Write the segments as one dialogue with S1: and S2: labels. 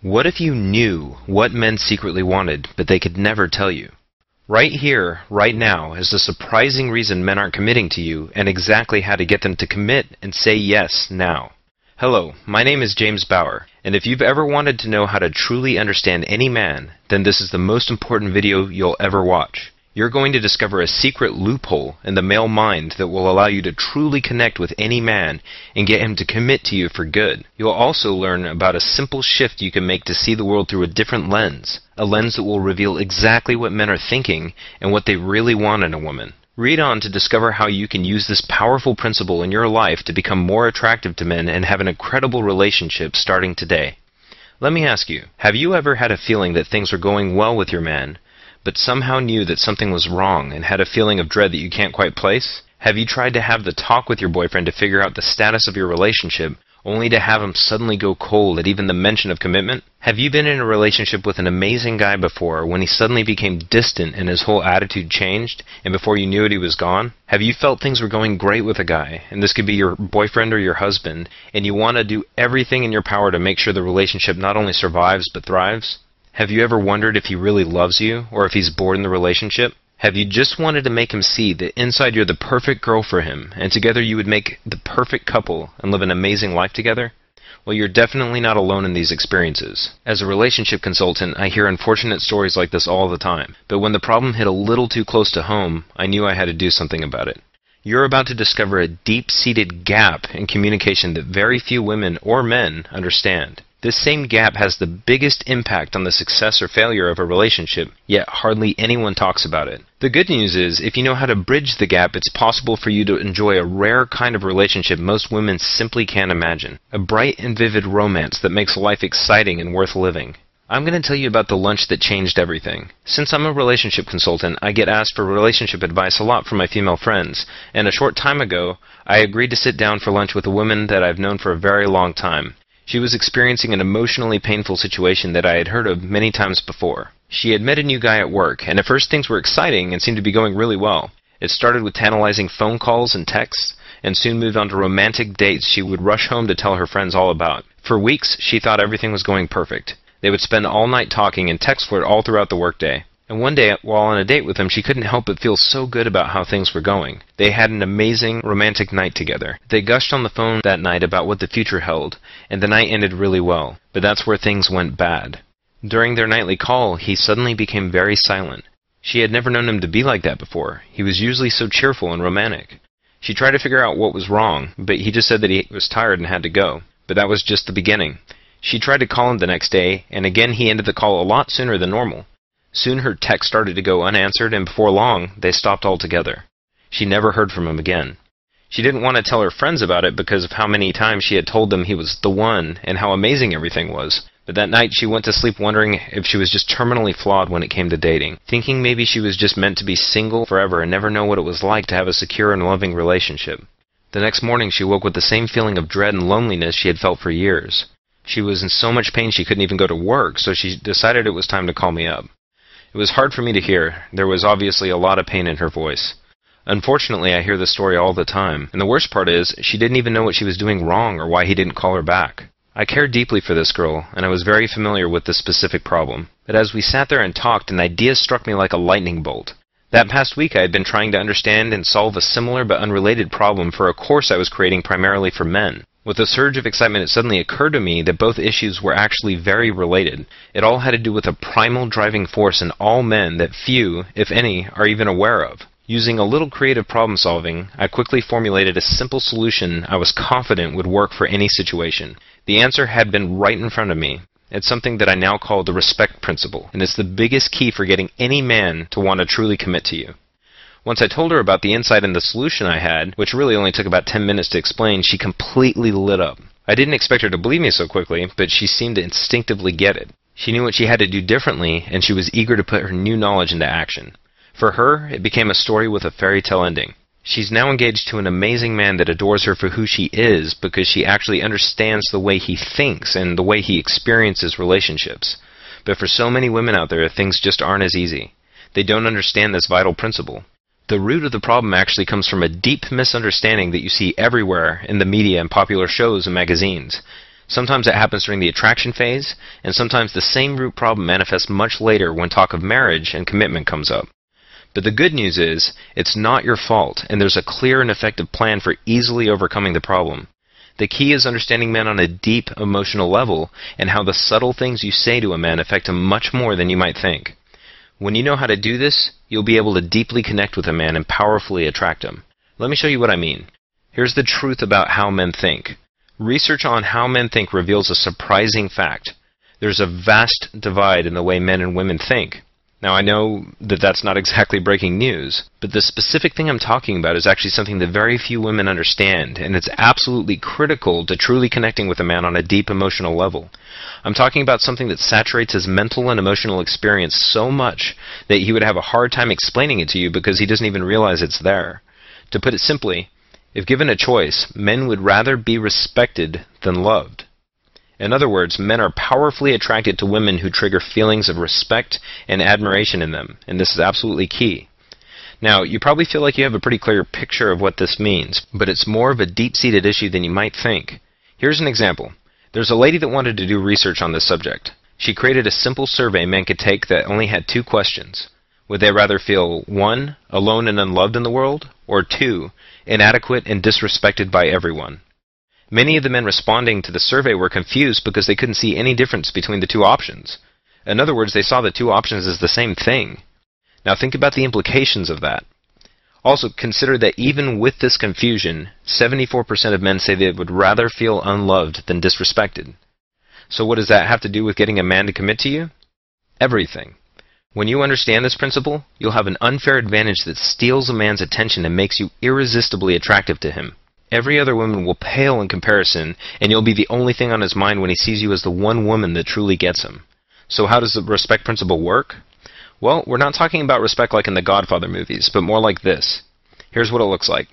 S1: What if you knew what men secretly wanted, but they could never tell you? Right here, right now, is the surprising reason men aren't committing to you, and exactly how to get them to commit and say yes now. Hello, my name is James Bauer, and if you've ever wanted to know how to truly understand any man, then this is the most important video you'll ever watch. You're going to discover a secret loophole in the male mind that will allow you to truly connect with any man and get him to commit to you for good. You'll also learn about a simple shift you can make to see the world through a different lens, a lens that will reveal exactly what men are thinking and what they really want in a woman. Read on to discover how you can use this powerful principle in your life to become more attractive to men and have an incredible relationship starting today. Let me ask you, have you ever had a feeling that things were going well with your man, but somehow knew that something was wrong and had a feeling of dread that you can't quite place? Have you tried to have the talk with your boyfriend to figure out the status of your relationship, only to have him suddenly go cold at even the mention of commitment? Have you been in a relationship with an amazing guy before when he suddenly became distant and his whole attitude changed, and before you knew it he was gone? Have you felt things were going great with a guy, and this could be your boyfriend or your husband, and you want to do everything in your power to make sure the relationship not only survives but thrives? Have you ever wondered if he really loves you, or if he's bored in the relationship? Have you just wanted to make him see that inside you're the perfect girl for him, and together you would make the perfect couple and live an amazing life together? Well, you're definitely not alone in these experiences. As a relationship consultant, I hear unfortunate stories like this all the time, but when the problem hit a little too close to home, I knew I had to do something about it. You're about to discover a deep-seated gap in communication that very few women or men understand. This same gap has the biggest impact on the success or failure of a relationship, yet hardly anyone talks about it. The good news is, if you know how to bridge the gap, it's possible for you to enjoy a rare kind of relationship most women simply can't imagine. A bright and vivid romance that makes life exciting and worth living. I'm going to tell you about the lunch that changed everything. Since I'm a relationship consultant, I get asked for relationship advice a lot from my female friends, and a short time ago, I agreed to sit down for lunch with a woman that I've known for a very long time. She was experiencing an emotionally painful situation that I had heard of many times before. She had met a new guy at work, and at first things were exciting and seemed to be going really well. It started with tantalizing phone calls and texts, and soon moved on to romantic dates she would rush home to tell her friends all about. For weeks, she thought everything was going perfect. They would spend all night talking and text flirt all throughout the workday. And one day, while on a date with him, she couldn't help but feel so good about how things were going. They had an amazing romantic night together. They gushed on the phone that night about what the future held, and the night ended really well. But that's where things went bad. During their nightly call, he suddenly became very silent. She had never known him to be like that before. He was usually so cheerful and romantic. She tried to figure out what was wrong, but he just said that he was tired and had to go. But that was just the beginning. She tried to call him the next day, and again he ended the call a lot sooner than normal. Soon her text started to go unanswered, and before long, they stopped altogether. She never heard from him again. She didn't want to tell her friends about it because of how many times she had told them he was the one and how amazing everything was. But that night she went to sleep wondering if she was just terminally flawed when it came to dating, thinking maybe she was just meant to be single forever and never know what it was like to have a secure and loving relationship. The next morning she woke with the same feeling of dread and loneliness she had felt for years. She was in so much pain she couldn't even go to work, so she decided it was time to call me up. It was hard for me to hear. There was obviously a lot of pain in her voice. Unfortunately, I hear this story all the time, and the worst part is, she didn't even know what she was doing wrong or why he didn't call her back. I cared deeply for this girl, and I was very familiar with this specific problem. But as we sat there and talked, an idea struck me like a lightning bolt. That past week I had been trying to understand and solve a similar but unrelated problem for a course I was creating primarily for men. With a surge of excitement, it suddenly occurred to me that both issues were actually very related. It all had to do with a primal driving force in all men that few, if any, are even aware of. Using a little creative problem solving, I quickly formulated a simple solution I was confident would work for any situation. The answer had been right in front of me. It's something that I now call the respect principle, and it's the biggest key for getting any man to want to truly commit to you. Once I told her about the insight and the solution I had, which really only took about 10 minutes to explain, she completely lit up. I didn't expect her to believe me so quickly, but she seemed to instinctively get it. She knew what she had to do differently, and she was eager to put her new knowledge into action. For her, it became a story with a fairy tale ending. She's now engaged to an amazing man that adores her for who she is because she actually understands the way he thinks and the way he experiences relationships. But for so many women out there, things just aren't as easy. They don't understand this vital principle. The root of the problem actually comes from a deep misunderstanding that you see everywhere in the media and popular shows and magazines. Sometimes it happens during the attraction phase, and sometimes the same root problem manifests much later when talk of marriage and commitment comes up. But the good news is, it's not your fault, and there's a clear and effective plan for easily overcoming the problem. The key is understanding men on a deep emotional level, and how the subtle things you say to a man affect him much more than you might think. When you know how to do this, you'll be able to deeply connect with a man and powerfully attract him. Let me show you what I mean. Here's the truth about how men think. Research on how men think reveals a surprising fact. There's a vast divide in the way men and women think. Now, I know that that's not exactly breaking news, but the specific thing I'm talking about is actually something that very few women understand, and it's absolutely critical to truly connecting with a man on a deep emotional level. I'm talking about something that saturates his mental and emotional experience so much that he would have a hard time explaining it to you because he doesn't even realize it's there. To put it simply, if given a choice, men would rather be respected than loved. In other words, men are powerfully attracted to women who trigger feelings of respect and admiration in them, and this is absolutely key. Now, you probably feel like you have a pretty clear picture of what this means, but it's more of a deep-seated issue than you might think. Here's an example. There's a lady that wanted to do research on this subject. She created a simple survey men could take that only had 2 questions. Would they rather feel 1, alone and unloved in the world, or 2, inadequate and disrespected by everyone? Many of the men responding to the survey were confused because they couldn't see any difference between the 2 options. In other words, they saw the 2 options as the same thing. Now think about the implications of that. Also, consider that even with this confusion, 74% of men say they would rather feel unloved than disrespected. So what does that have to do with getting a man to commit to you? Everything. When you understand this principle, you'll have an unfair advantage that steals a man's attention and makes you irresistibly attractive to him. Every other woman will pale in comparison, and you'll be the only thing on his mind when he sees you as the one woman that truly gets him. So how does the respect principle work? Well, we're not talking about respect like in the Godfather movies, but more like this. Here's what it looks like.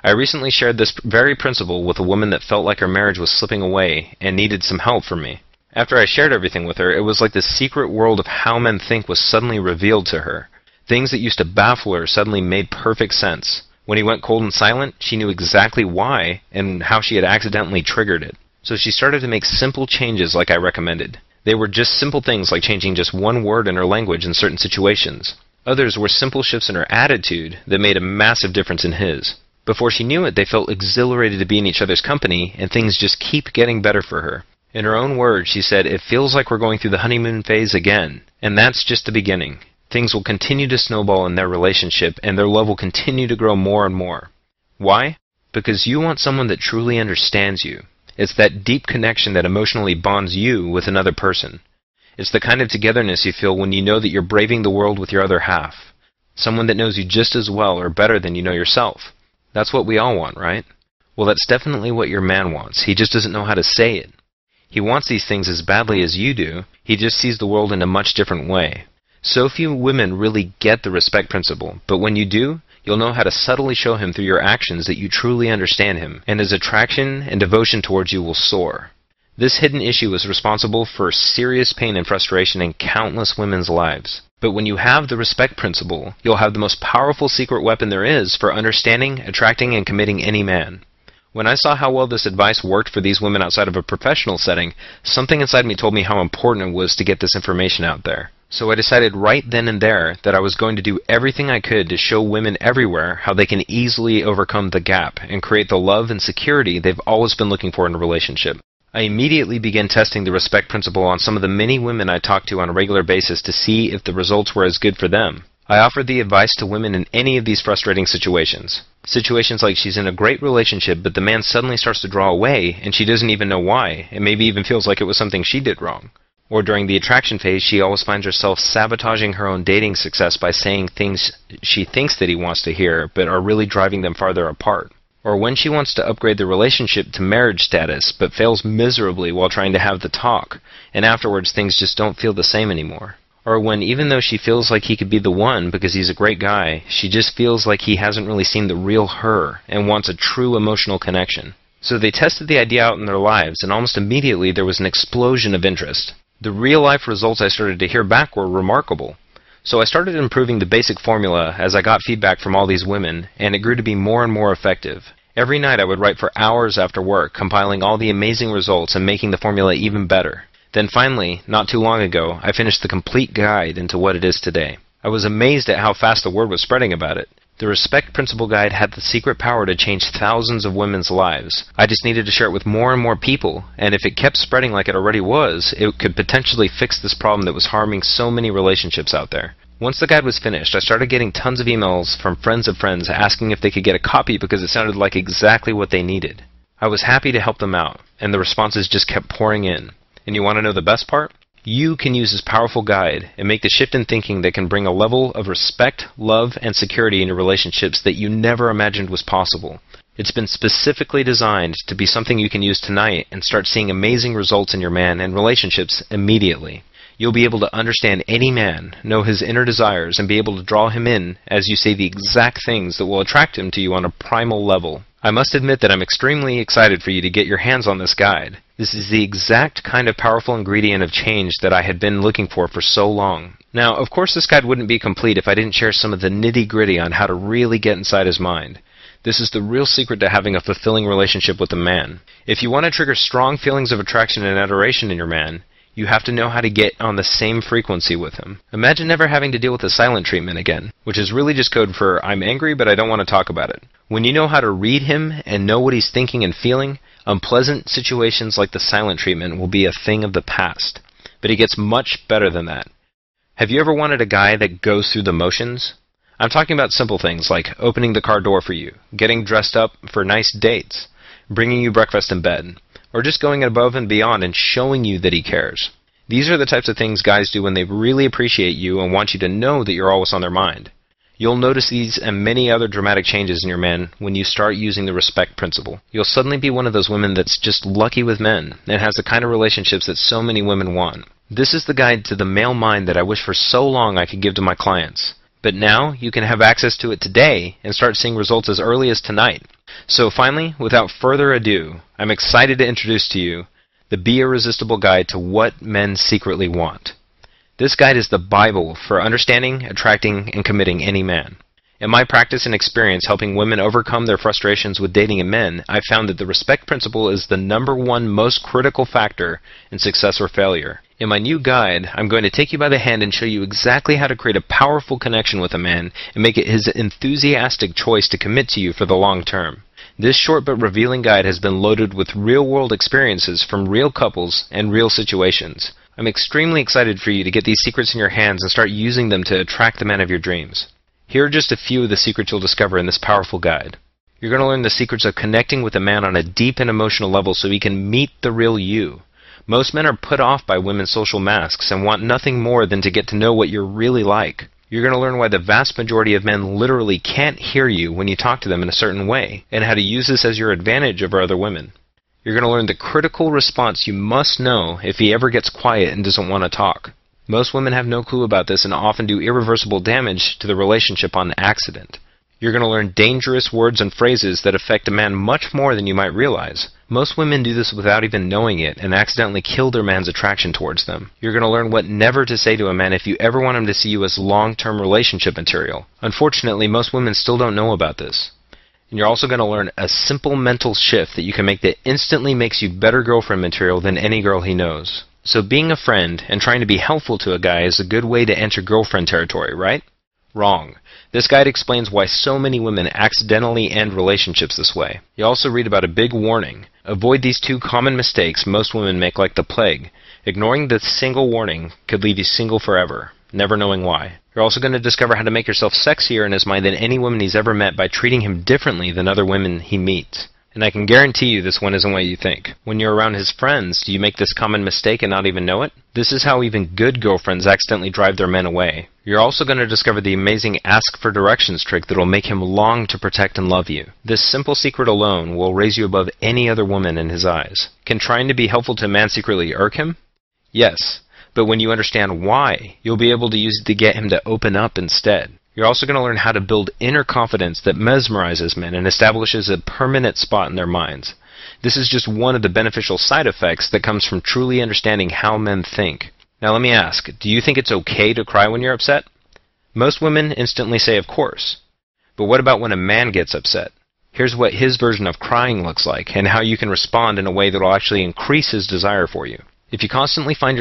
S1: I recently shared this very principle with a woman that felt like her marriage was slipping away and needed some help from me. After I shared everything with her, it was like the secret world of how men think was suddenly revealed to her. Things that used to baffle her suddenly made perfect sense. When he went cold and silent, she knew exactly why and how she had accidentally triggered it. So she started to make simple changes like I recommended. They were just simple things like changing just 1 word in her language in certain situations. Others were simple shifts in her attitude that made a massive difference in his. Before she knew it, they felt exhilarated to be in each other's company, and things just keep getting better for her. In her own words, she said, "It feels like we're going through the honeymoon phase again." And that's just the beginning. Things will continue to snowball in their relationship, and their love will continue to grow more and more. Why? Because you want someone that truly understands you. It's that deep connection that emotionally bonds you with another person. It's the kind of togetherness you feel when you know that you're braving the world with your other half. Someone that knows you just as well or better than you know yourself. That's what we all want, right? Well, that's definitely what your man wants. He just doesn't know how to say it. He wants these things as badly as you do. He just sees the world in a much different way. So few women really get the respect principle, but when you do, you'll know how to subtly show him through your actions that you truly understand him, and his attraction and devotion towards you will soar. This hidden issue is responsible for serious pain and frustration in countless women's lives. But when you have the respect principle, you'll have the most powerful secret weapon there is for understanding, attracting, and committing any man. When I saw how well this advice worked for these women outside of a professional setting, something inside me told me how important it was to get this information out there. So I decided right then and there that I was going to do everything I could to show women everywhere how they can easily overcome the gap and create the love and security they've always been looking for in a relationship. I immediately began testing the respect principle on some of the many women I talked to on a regular basis to see if the results were as good for them. I offered the advice to women in any of these frustrating situations. Situations like she's in a great relationship, but the man suddenly starts to draw away, and she doesn't even know why, and maybe even feels like it was something she did wrong. Or during the attraction phase, she always finds herself sabotaging her own dating success by saying things she thinks that he wants to hear, but are really driving them farther apart. Or when she wants to upgrade the relationship to marriage status, but fails miserably while trying to have the talk, and afterwards things just don't feel the same anymore. Or when, even though she feels like he could be the one because he's a great guy, she just feels like he hasn't really seen the real her and wants a true emotional connection. So they tested the idea out in their lives, and almost immediately there was an explosion of interest. The real-life results I started to hear back were remarkable. So I started improving the basic formula as I got feedback from all these women, and it grew to be more and more effective. Every night I would write for hours after work, compiling all the amazing results and making the formula even better. Then finally, not too long ago, I finished the complete guide into what it is today. I was amazed at how fast the word was spreading about it. The Respect Principle Guide had the secret power to change thousands of women's lives. I just needed to share it with more and more people, and if it kept spreading like it already was, it could potentially fix this problem that was harming so many relationships out there. Once the guide was finished, I started getting tons of emails from friends of friends asking if they could get a copy because it sounded like exactly what they needed. I was happy to help them out, and the responses just kept pouring in. And you want to know the best part? You can use this powerful guide and make the shift in thinking that can bring a level of respect, love, and security in your relationships that you never imagined was possible. It's been specifically designed to be something you can use tonight and start seeing amazing results in your man and relationships immediately. You'll be able to understand any man, know his inner desires, and be able to draw him in as you say the exact things that will attract him to you on a primal level. I must admit that I'm extremely excited for you to get your hands on this guide. This is the exact kind of powerful ingredient of change that I had been looking for so long. Now, of course this guide wouldn't be complete if I didn't share some of the nitty-gritty on how to really get inside his mind. This is the real secret to having a fulfilling relationship with a man. If you want to trigger strong feelings of attraction and adoration in your man, you have to know how to get on the same frequency with him. Imagine never having to deal with the silent treatment again, which is really just code for I'm angry but I don't want to talk about it. When you know how to read him and know what he's thinking and feeling, unpleasant situations like the silent treatment will be a thing of the past. But it gets much better than that. Have you ever wanted a guy that goes through the motions? I'm talking about simple things like opening the car door for you, getting dressed up for nice dates, bringing you breakfast in bed, or just going above and beyond and showing you that he cares. These are the types of things guys do when they really appreciate you and want you to know that you're always on their mind. You'll notice these and many other dramatic changes in your man when you start using the respect principle. You'll suddenly be one of those women that's just lucky with men and has the kind of relationships that so many women want. This is the guide to the male mind that I wish for so long I could give to my clients. But now you can have access to it today and start seeing results as early as tonight. So finally, without further ado, I'm excited to introduce to you the Be Irresistible Guide to What Men Secretly Want. This guide is the Bible for understanding, attracting, and committing any man. In my practice and experience helping women overcome their frustrations with dating men, I've found that the respect principle is the #1 most critical factor in success or failure. In my new guide, I'm going to take you by the hand and show you exactly how to create a powerful connection with a man and make it his enthusiastic choice to commit to you for the long term. This short but revealing guide has been loaded with real-world experiences from real couples and real situations. I'm extremely excited for you to get these secrets in your hands and start using them to attract the man of your dreams. Here are just a few of the secrets you'll discover in this powerful guide. You're going to learn the secrets of connecting with a man on a deep and emotional level so he can meet the real you. Most men are put off by women's social masks and want nothing more than to get to know what you're really like. You're going to learn why the vast majority of men literally can't hear you when you talk to them in a certain way, and how to use this as your advantage over other women. You're going to learn the critical response you must know if he ever gets quiet and doesn't want to talk. Most women have no clue about this and often do irreversible damage to the relationship on accident. You're going to learn dangerous words and phrases that affect a man much more than you might realize. Most women do this without even knowing it and accidentally kill their man's attraction towards them. You're going to learn what never to say to a man if you ever want him to see you as long-term relationship material. Unfortunately, most women still don't know about this. And you're also going to learn a simple mental shift that you can make that instantly makes you better girlfriend material than any girl he knows. So being a friend and trying to be helpful to a guy is a good way to enter girlfriend territory, right? Wrong. This guide explains why so many women accidentally end relationships this way. You also read about a big warning. Avoid these 2 common mistakes most women make like the plague. Ignoring the single warning could leave you single forever, never knowing why. You're also going to discover how to make yourself sexier in his mind than any woman he's ever met by treating him differently than other women he meets. And I can guarantee you this one isn't what you think. When you're around his friends, do you make this common mistake and not even know it? This is how even good girlfriends accidentally drive their men away. You're also going to discover the amazing ask for directions trick that will make him long to protect and love you. This simple secret alone will raise you above any other woman in his eyes. Can trying to be helpful to a man secretly irk him? Yes. But when you understand why, you'll be able to use it to get him to open up instead. You're also going to learn how to build inner confidence that mesmerizes men and establishes a permanent spot in their minds. This is just one of the beneficial side effects that comes from truly understanding how men think. Now let me ask, do you think it's okay to cry when you're upset? Most women instantly say of course. But what about when a man gets upset? Here's what his version of crying looks like, and how you can respond in a way that will actually increase his desire for you. If you constantly find